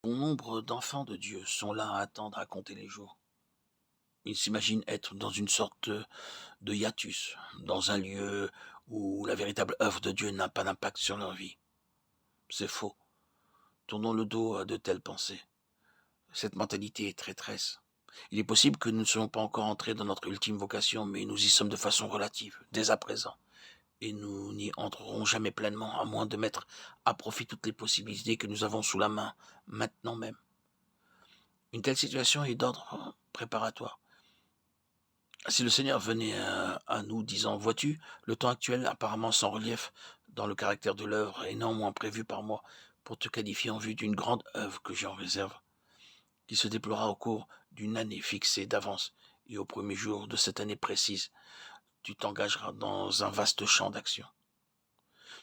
Bon nombre d'enfants de Dieu sont là à attendre à compter les jours. Ils s'imaginent être dans une sorte de hiatus, dans un lieu où la véritable œuvre de Dieu n'a pas d'impact sur leur vie. C'est faux. Tournons le dos à de telles pensées. Cette mentalité est traîtresse. Il est possible que nous ne soyons pas encore entrés dans notre ultime vocation, mais nous y sommes de façon relative, dès à présent. Et nous n'y entrerons jamais pleinement, à moins de mettre à profit toutes les possibilités que nous avons sous la main, maintenant même. Une telle situation est d'ordre préparatoire. Si le Seigneur venait à nous disant, vois-tu, le temps actuel apparemment sans relief dans le caractère de l'œuvre est néanmoins prévu par moi pour te qualifier en vue d'une grande œuvre que j'en réserve, qui se déploiera au cours d'une année fixée d'avance, et au premier jour de cette année précise, tu t'engageras dans un vaste champ d'action.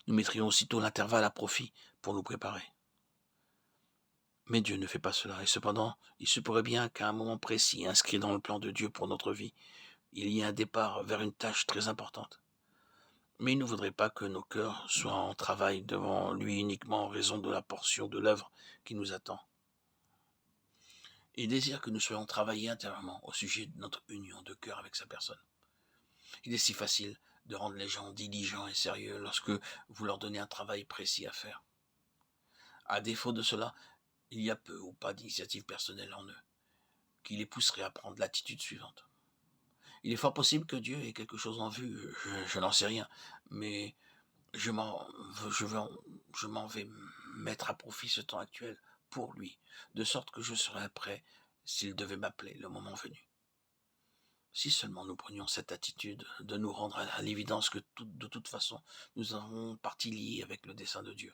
Nous mettrions aussitôt l'intervalle à profit pour nous préparer. Mais Dieu ne fait pas cela, et cependant, il se pourrait bien qu'à un moment précis, inscrit dans le plan de Dieu pour notre vie, il y ait un départ vers une tâche très importante. Mais il ne voudrait pas que nos cœurs soient en travail devant lui uniquement en raison de la portion de l'œuvre qui nous attend. Il désire que nous soyons travaillés intérieurement au sujet de notre union de cœur avec sa personne. Il est si facile de rendre les gens diligents et sérieux lorsque vous leur donnez un travail précis à faire. À défaut de cela, il y a peu ou pas d'initiative personnelle en eux, qui les pousserait à prendre l'attitude suivante. Il est fort possible que Dieu ait quelque chose en vue, je n'en sais rien, mais je m'en je vais je m'en vais mettre à profit ce temps actuel pour lui, de sorte que je serai prêt s'il devait m'appeler le moment venu. Si seulement nous prenions cette attitude de nous rendre à l'évidence que de toute façon, nous avons partie liée avec le dessein de Dieu.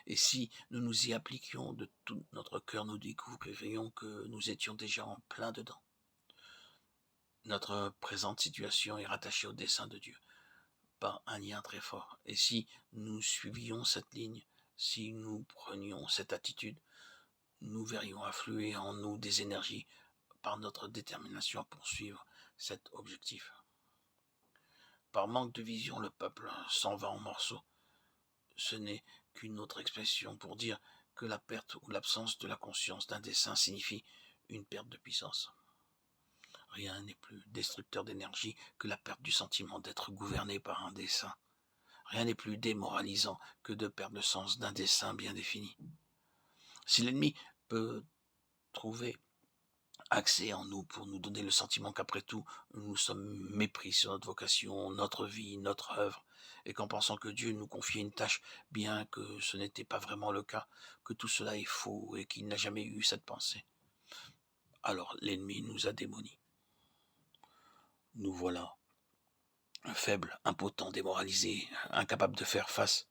Et si nous nous y appliquions de tout notre cœur, nous découvririons que nous étions déjà en plein dedans. Notre présente situation est rattachée au dessein de Dieu par un lien très fort. Et si nous suivions cette ligne, si nous prenions cette attitude, nous verrions affluer en nous des énergies par notre détermination à poursuivre cet objectif. Par manque de vision, le peuple s'en va en morceaux. Ce n'est qu'une autre expression pour dire que la perte ou l'absence de la conscience d'un dessein signifie une perte de puissance. Rien n'est plus destructeur d'énergie que la perte du sentiment d'être gouverné par un dessein. Rien n'est plus démoralisant que de perdre le sens d'un dessein bien défini. Si l'ennemi peut trouver accès en nous pour nous donner le sentiment qu'après tout, nous sommes mépris sur notre vocation, notre vie, notre œuvre, et qu'en pensant que Dieu nous confiait une tâche, bien que ce n'était pas vraiment le cas, que tout cela est faux et qu'il n'a jamais eu cette pensée, alors l'ennemi nous a démonis. Nous voilà, faibles, impotents, démoralisés, incapables de faire face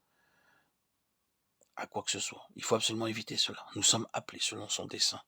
à quoi que ce soit. Il faut absolument éviter cela. Nous sommes appelés selon son dessein.